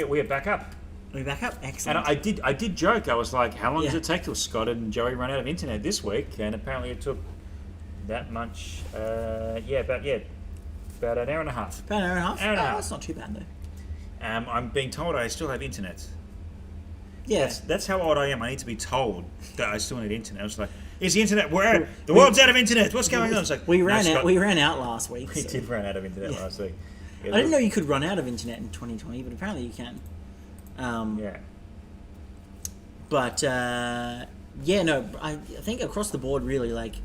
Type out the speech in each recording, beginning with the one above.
we're back up. We're back up. Excellent. And I did joke. I was like, how long does it take till Scott and Joey run out of internet this week? And apparently it took that much. About an hour and a half. About an hour and a half? That's not too bad, though. I'm being told I still have internet. Yeah. That's how old I am. I need to be told that I still need internet. I was like, is the internet where? The world's out of internet. What's going on? It's like, we ran out last week. We did run out of internet last week. Yeah, I didn't know you could run out of internet in 2020, but apparently you can. But I think across the board, really, like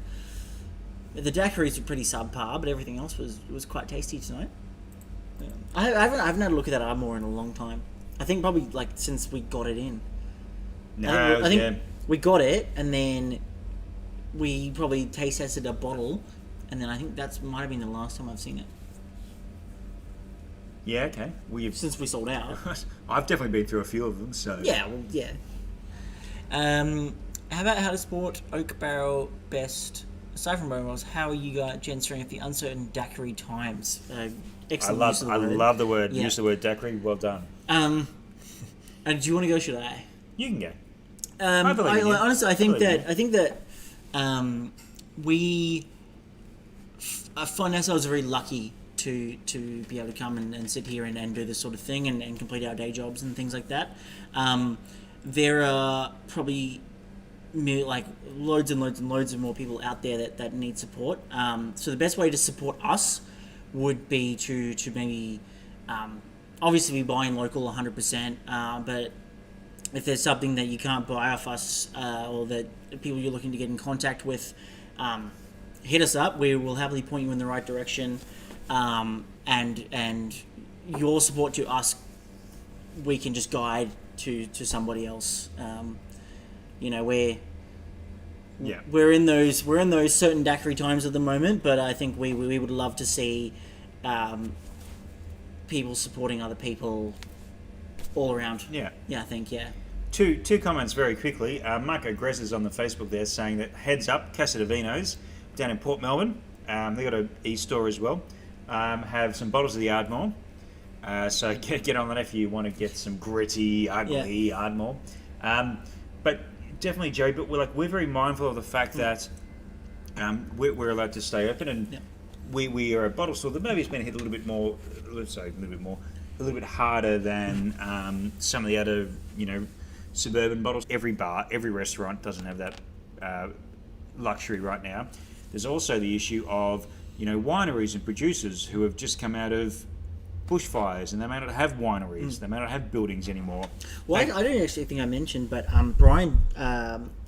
the daiquiris were pretty subpar, but everything else was quite tasty tonight. Yeah. I haven't had a look at that Ardmore in a long time. I think probably like since we got it in. I think we got it, and then we probably taste tested a bottle, and then I think that might have been the last time I've seen it. Yeah, okay. Since we sold out. I've definitely been through a few of them, so... Yeah, well, yeah. How about How to Sport, Oak Barrel, Best? Aside from Barrels, how are you gents doing at the uncertain daiquiri times? Excellent use of the word. I love the word. Use the word daiquiri. Well done. And do you want to go, should I? You can go. Honestly, I think that we find ourselves very lucky to be able to come and sit here and do this sort of thing and complete our day jobs and things like that. There are probably like loads and loads and loads of more people out there that need support. So the best way to support us would be to maybe obviously be buying local 100%, but if there's something that you can't buy off us or that people you're looking to get in contact with, hit us up. We will happily point you in the right direction. And your support to us, we can just guide to somebody else. We're in those certain daiquiri times at the moment, but I think we would love to see people supporting other people all around. Yeah, I think Two comments very quickly. Marco Grez is on the Facebook there saying that heads up, Casa de Vinos down in Port Melbourne. They got an e-store as well. Have some bottles of the Ardmore. So get on that if you want to get some gritty, ugly Ardmore. But definitely, Joey. But we're very mindful of the fact that we're allowed to stay open, and we are a bottle store that maybe has been hit a little bit more. Let's say a little bit harder than some of the other suburban bottles. Every bar, every restaurant doesn't have that luxury right now. There's also the issue of wineries and producers who have just come out of bushfires, and they may not have wineries, they may not have buildings anymore. Well, I don't actually think I mentioned, but Brian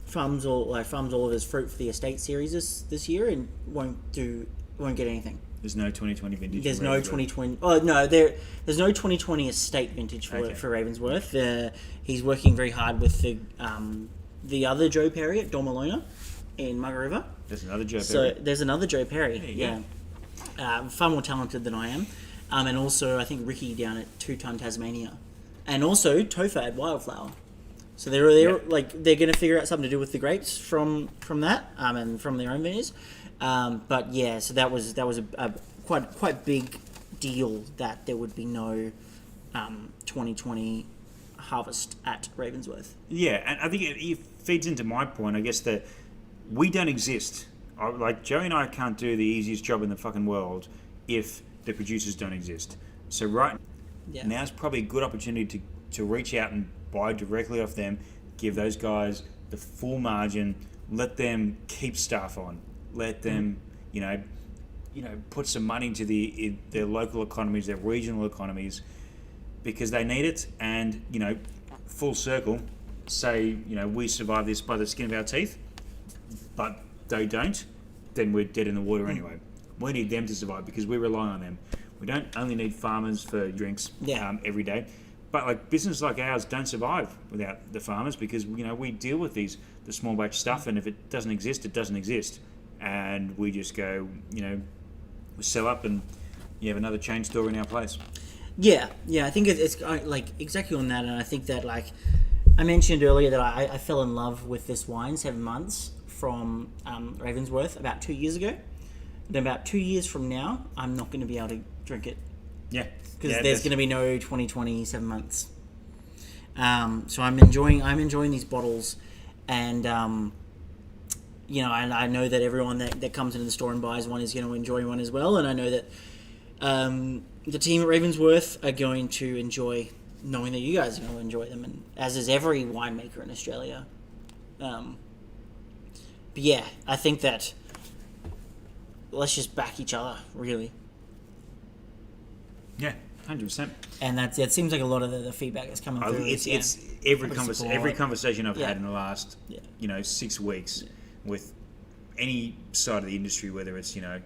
farms all of his fruit for the estate series this year, and won't get anything. There's no 2020 vintage. There's no 2020. Oh no, there's no 2020 estate vintage for Ravensworth. He's working very hard with the other Joe Perry at Dormalona in Mugger River. There's another Joe Perry. So there's another Joe Perry. Far more talented than I am. And also I think Ricky down at 2 Ton Tasmania, and also Tofa at Wildflower. So they're going to figure out something to do with the grapes from that and from their own vineyards. So that was a quite big deal that there would be no 2020 harvest at Ravensworth. Yeah, and I think it feeds into my point, I guess, that we don't exist. Like, Joey and I can't do the easiest job in the fucking world if the producers don't exist. So now's probably a good opportunity to reach out and buy directly off them, give those guys the full margin, let them keep staff on, let them, put some money into their local economies, their regional economies, because they need it. And, full circle, say, we survive this by the skin of our teeth, but they don't, then we're dead in the water anyway. We need them to survive because we rely on them. We don't only need farmers for drinks every day, but businesses like ours don't survive without the farmers, because we deal with the small batch stuff, and if it doesn't exist, it doesn't exist, and we just go, we sell up, and you have another chain store in our place. Yeah, I think it's exactly on that, and I think that I mentioned earlier that I fell in love with this wine 7 months from Ravensworth about 2 years ago. And about 2 years from now, I'm not going to be able to drink it. Yeah. Because there's going to be no 2020 7 months. So I'm enjoying these bottles, and I know that everyone that comes into the store and buys one is going to enjoy one as well, and I know that the team at Ravensworth are going to enjoy knowing that you guys are going to enjoy them, and as is every winemaker in Australia. But yeah, I think that let's just back each other, really. Yeah, 100%. And that seems like a lot of the feedback that's coming through. It's every conversation I've had in the last 6 weeks with any side of the industry, whether it's a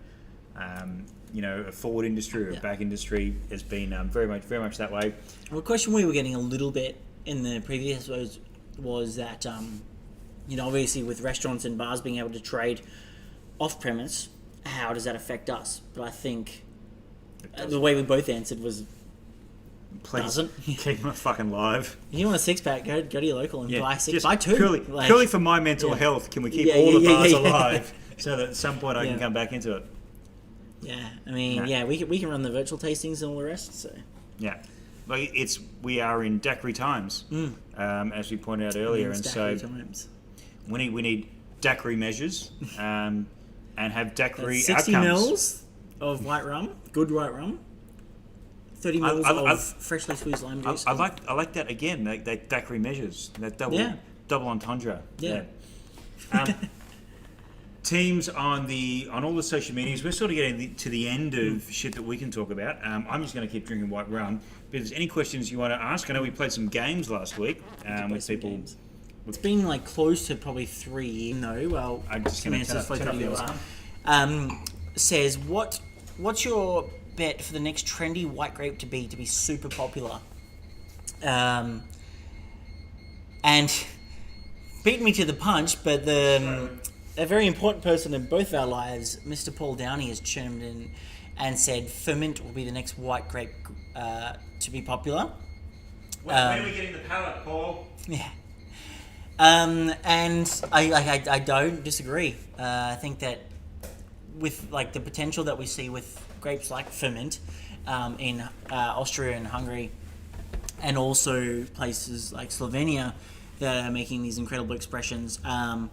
forward industry or a back industry, has been very much that way. Well, a question we were getting a little bit in the previous was that obviously with restaurants and bars being able to trade off premise, how does that affect us? But I think the way we both answered was Please doesn't. Keep my fucking live. You want a six pack? Go to your local and buy six. Buy two. Purely for my mental health. Can we keep all the bars alive so that at some point I can come back into it? Yeah, I mean, we can run the virtual tastings and all the rest. So like we are in Daiquiri times, as we pointed out earlier, and so we need Daiquiri measures and have Daiquiri 60 outcomes. mils of white rum, good white rum. 30 mils of freshly squeezed lime juice. I like that again. That Daiquiri measures. That double entendre. Yeah. Teams on all the social medias. We're sort of getting to the end of shit that we can talk about. I'm just going to keep drinking white rum. But if there's any questions you want to ask, I know we played some games last week with people. Games. It's been like close to probably 3 years. No, well, I'm just going to turn up the alarm. Says what's your bet for the next trendy white grape to be super popular, and beat me to the punch, but a very important person in both of our lives, Mr. Paul Downey, has chimed in and said ferment will be the next white grape to be popular. When are we getting the palate, Paul? Yeah. And I don't disagree. I think that with like the potential that we see with grapes like ferment in Austria and Hungary, and also places like Slovenia that are making these incredible expressions, I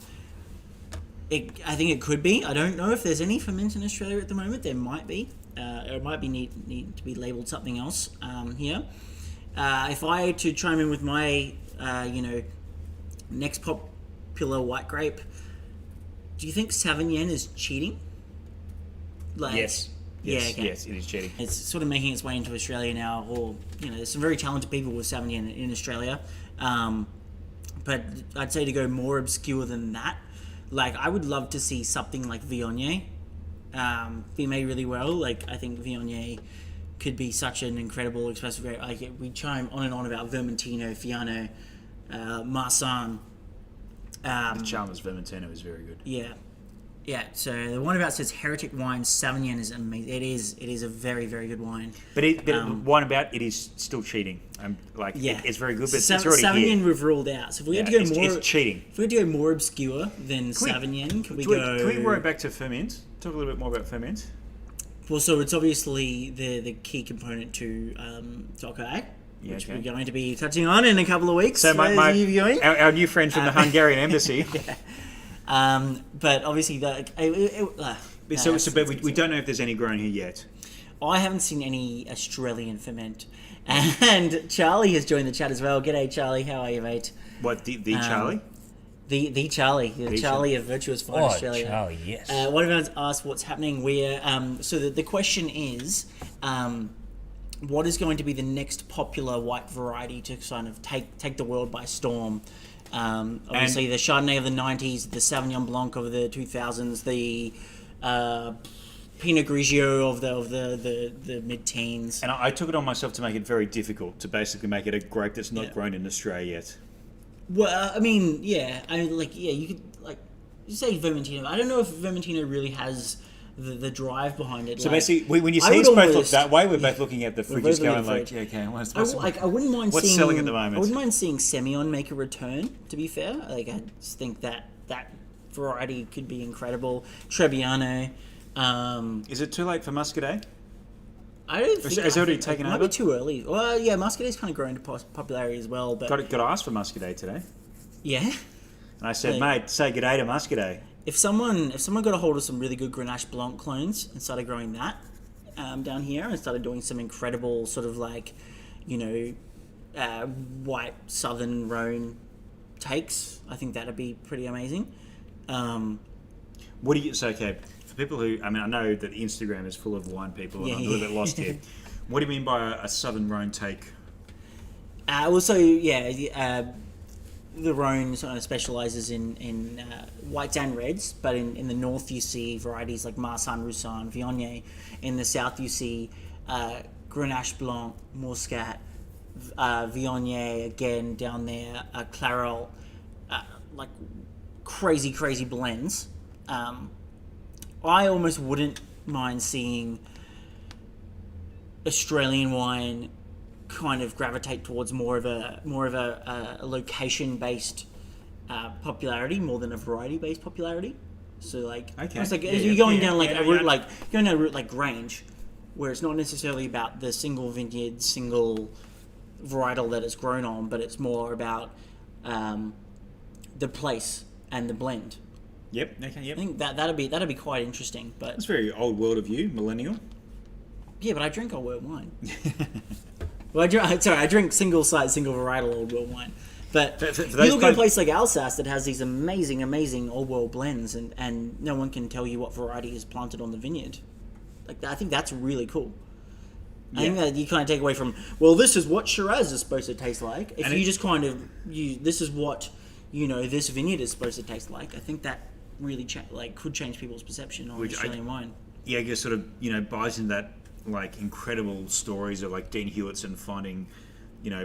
think it could be. I don't know if there's any ferment in Australia at the moment. There might be. It might be need to be labelled something else here. If I had to chime in with my next popular white grape, do you think Sauvignon is cheating? Yes. Yes, it is cheating. It's sort of making its way into Australia now, or there's some very talented people with Sauvignon in Australia, but I'd say to go more obscure than that, like I would love to see something like Viognier be made really well. Like I think Viognier could be such an incredible expressive grape. Like we chime on and on about Vermentino, Fiano, Marsanne. The Chalmers Vermentino is very good. Yeah, so the one about says Heretic Wine Sauvignon is amazing. It is a very, very good wine. But wine about it is still cheating. It's very good, but it's already Sauvignon here. We've ruled out. So if we had to go it's cheating. If we had to go more obscure than Sauvignon, can we work back to ferment? Talk a little bit more about ferment. Well, so it's obviously the key component to Tokaj, which we're going to be touching on in a couple of weeks. So our new friend from the Hungarian embassy. But obviously, we don't know if there's any grown here yet. I haven't seen any Australian ferment. And Charlie has joined the chat as well. G'day, Charlie. How are you, mate? What, the Charlie? The Charlie. The Charlie of Virtuous Fine Australia. Charlie, yes. One of us asked what's happening. So the question is, what is going to be the next popular white variety to kind of take the world by storm? Obviously, the Chardonnay of the 90s, the Sauvignon Blanc of the 2000s, the Pinot Grigio of the mid-teens. And I took it on myself to make it very difficult, to basically make it a grape that's not grown in Australia yet. Well, you could, you say Vermentino. I don't know if Vermentino really has the drive behind it. So basically, when you see us both look that way, we're both looking at the fridges going I wouldn't mind what's seeing, selling at the moment? I wouldn't mind seeing Semillon make a return, to be fair. I just think that variety could be incredible. Trebbiano. Is it too late for Muscadet? I don't think Has it already I think taken it might over? be too early. Well, yeah, Muscadet's kind of grown to popularity as well. But Got to ask for Muscadet today. yeah, And I said, Hey. mate, say good day to Muscadet. if someone got a hold of some really good Grenache Blanc clones and started growing that down here and started doing some incredible sort of like, white Southern Rhone takes, I think that'd be pretty amazing. What do you... So, okay, for people who... I mean, I know that Instagram is full of wine people, and I'm a little bit lost here. What do you mean by a Southern Rhone take? The Rhone sort of specialises in whites and reds, but in the north you see varieties like Marsanne, Roussanne, Viognier. In the south you see Grenache Blanc, Muscat, Viognier again down there, Clairol, like crazy blends. I almost wouldn't mind seeing Australian wine kind of gravitate towards more of a location based popularity more than a variety based popularity. So like, Okay. it's like Yeah, you're yeah, going yeah, down like yeah, a route yeah. like going down a route like Grange, where it's not necessarily about the single vineyard, single varietal that it's grown on, but it's more about the place and the blend. Yep, okay, yep. I think that'd be quite interesting. But That's very old world of you, millennial. yeah, but I drink old world wine. Well, I drink single site, single varietal old world wine. But For you those look at a pla- place like Alsace that has these amazing old world blends, and no one can tell you what variety is planted on the vineyard. Like I think that's really cool. I think that you kind of take away from, well, this is what Shiraz is supposed to taste like. If And you it- just kind of this is what this vineyard is supposed to taste like. I think that really could change people's perception on Australian wine. Yeah, I guess sort of, buys into that, like, incredible stories of, like, Dean Hewitson finding,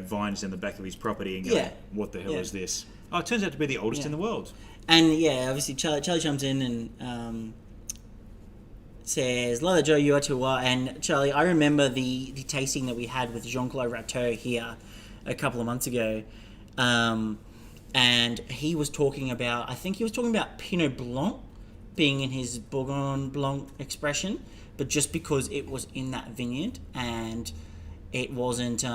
vines in the back of his property and going, Yeah. what the hell Yeah. is this? Oh, it turns out to be the oldest Yeah. in the world. And yeah, obviously Charlie comes in and says, "Love Joe, you are too well." And Charlie, I remember the tasting that we had with Jean-Claude Rateau here a couple of months ago, and he was talking about, I think he was talking about Pinot Blanc being in his Bourgogne Blanc expression, but just because it was in that vineyard and it wasn't.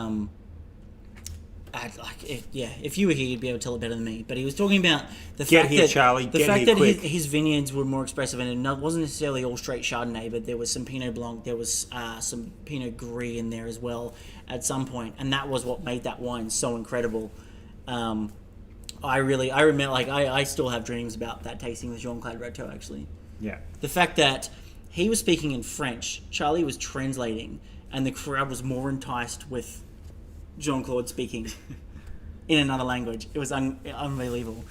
If you were here, you'd be able to tell it better than me. But he was talking about the Get fact here, that Charlie. the Get fact here that quick. his vineyards were more expressive, and it wasn't necessarily all straight Chardonnay, but there was some Pinot Blanc, there was some Pinot Gris in there as well at some point, and that was what made that wine so incredible. I remember, like I still have dreams about that tasting with Jean-Claude Rateau. Actually, Yeah. the fact that he was speaking in French, Charlie was translating, and the crowd was more enticed with Jean-Claude speaking in another language. It was unbelievable.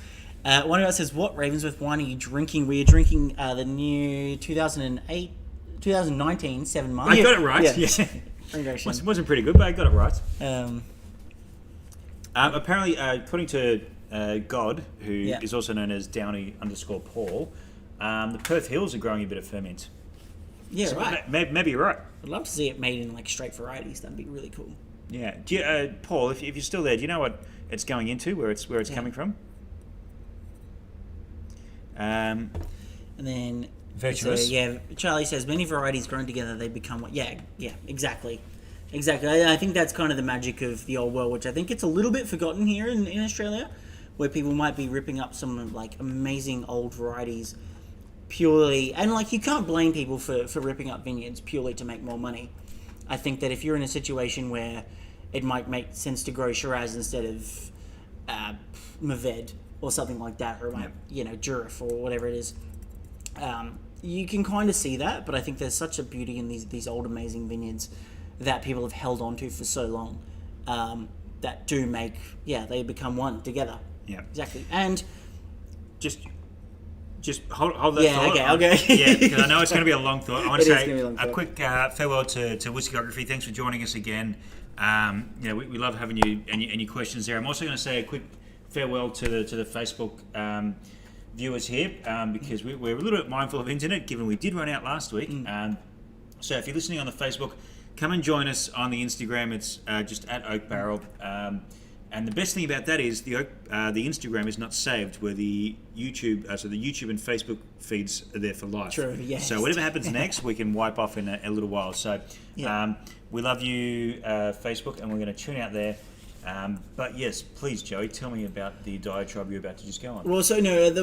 One of us says, "What Ravensworth wine are you drinking?" We are drinking the new 2019 7 month. I got it right. Yeah. Congratulations. Wasn't pretty good, but I got it right. Um, Apparently, according to God, who Yeah. is also known as Downey_Paul, the Perth Hills are growing a bit of ferment. yeah, So right. Maybe you're right. I'd love to see it made in like straight varieties. That'd be really cool. Yeah. Do you, Paul, if you're still there, do you know what it's going into? Where it's coming from? And then Virtuous. So, yeah, Charlie says many varieties grown together they become what? Yeah, exactly. I think that's kind of the magic of the old world, which I think it's a little bit forgotten here in Australia, where people might be ripping up some like amazing old varieties purely, and like you can't blame people for ripping up vineyards purely to make more money. I think that if you're in a situation where it might make sense to grow Shiraz instead of Mourvèdre or something like that, or Durif or whatever it is, you can kind of see that. But I think there's such a beauty in these old amazing vineyards that people have held on to for so long, that do make they become one together. Yeah. Exactly. And Just hold that Yeah, thought. okay. Yeah, because I know it's going to be a long thought. I want to It is say gonna be a long a thought. quick farewell to Whiskeyography. Thanks for joining us again. We love having you and your questions there. I'm also going to say a quick farewell to the Facebook viewers here, because we're a little bit mindful of internet, given we did run out last week. So if you're listening on the Facebook, come and join us on the Instagram. It's just at Oak Barrel. And the best thing about that is the Instagram is not saved, where the YouTube, so the YouTube and Facebook feeds are there for life. True, yes. So whatever happens next, we can wipe off in a little while. So we love you, Facebook, and we're going to tune out there. But yes, please, Joey, tell me about the diatribe you're about to just go on. Well, so no,